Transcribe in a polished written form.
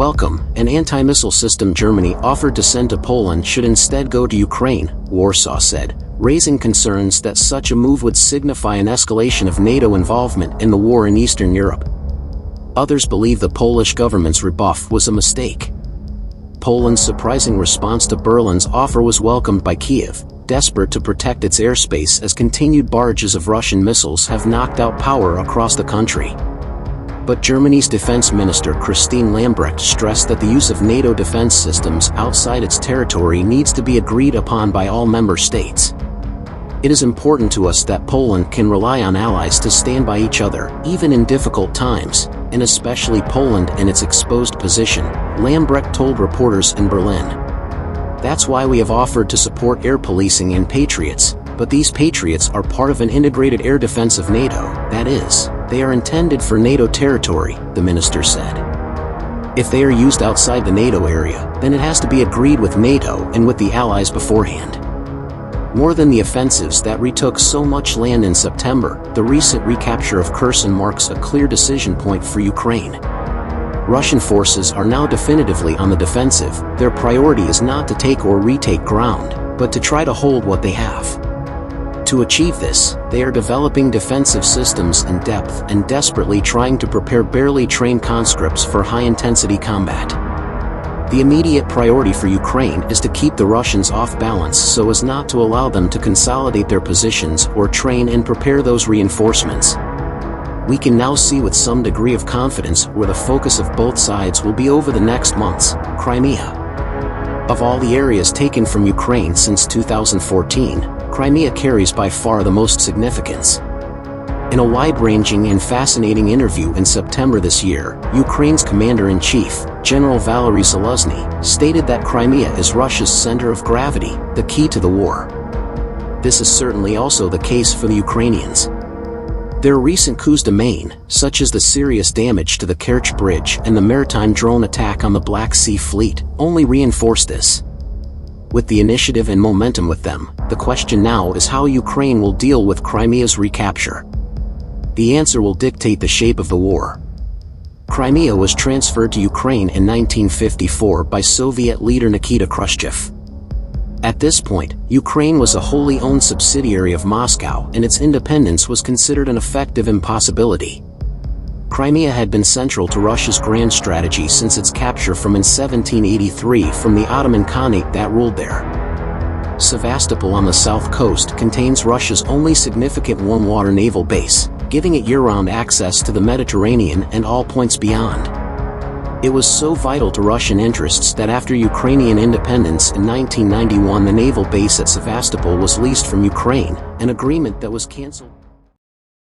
Welcome, an anti-missile system Germany offered to send to Poland should instead go to Ukraine, Warsaw said, raising concerns that such a move would signify an escalation of NATO involvement in the war in Eastern Europe. Others believe the Polish government's rebuff was a mistake. Poland's surprising response to Berlin's offer was welcomed by Kiev, desperate to protect its airspace as continued barrages of Russian missiles have knocked out power across the country. But Germany's defense minister Christine Lambrecht stressed that the use of NATO defense systems outside its territory needs to be agreed upon by all member states. It is important to us that Poland can rely on allies to stand by each other, even in difficult times, and especially Poland and its exposed position, Lambrecht told reporters in Berlin. That's why we have offered to support air policing and Patriots, but these Patriots are part of an integrated air defense of NATO, that is, they are intended for NATO territory, the minister said. If they are used outside the NATO area, then it has to be agreed with NATO and with the allies beforehand. More than the offensives that retook so much land in September, the recent recapture of Kherson marks a clear decision point for Ukraine. Russian forces are now definitively on the defensive. Their priority is not to take or retake ground, but to try to hold what they have. To achieve this, they are developing defensive systems in depth and desperately trying to prepare barely trained conscripts for high-intensity combat. The immediate priority for Ukraine is to keep the Russians off balance so as not to allow them to consolidate their positions or train and prepare those reinforcements. We can now see with some degree of confidence where the focus of both sides will be over the next months: Crimea. Of all the areas taken from Ukraine since 2014, Crimea carries by far the most significance. In a wide-ranging and fascinating interview in September this year, Ukraine's commander-in-chief, General Valery Zaluzny, stated that Crimea is Russia's center of gravity, the key to the war. This is certainly also the case for the Ukrainians. Their recent coups de main, such as the serious damage to the Kerch Bridge and the maritime drone attack on the Black Sea Fleet, only reinforce this. With the initiative and momentum with them, the question now is how Ukraine will deal with Crimea's recapture. The answer will dictate the shape of the war. Crimea was transferred to Ukraine in 1954 by Soviet leader Nikita Khrushchev. At this point, Ukraine was a wholly owned subsidiary of Moscow and its independence was considered an effective impossibility. Crimea had been central to Russia's grand strategy since its capture in 1783 from the Ottoman Khanate that ruled there. Sevastopol on the south coast contains Russia's only significant warm-water naval base, giving it year-round access to the Mediterranean and all points beyond. It was so vital to Russian interests that after Ukrainian independence in 1991 the naval base at Sevastopol was leased from Ukraine, an agreement that was cancelled.